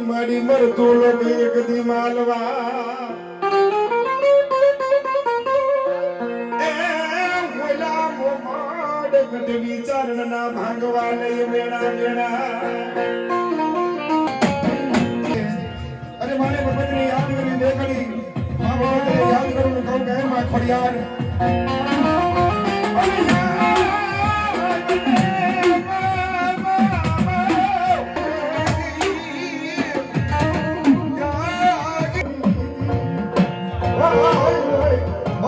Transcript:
મારી મરતુલો એક દી માલવા એ મોલા મોમાડ કદ વિચારણ ના ભાંગવા લઈ મેણા મેણા અરે માને ભગવતને યાદ કરી દેખડી આ ભગવતને યાદ કરું કહું કે માં ખડિયાર oh,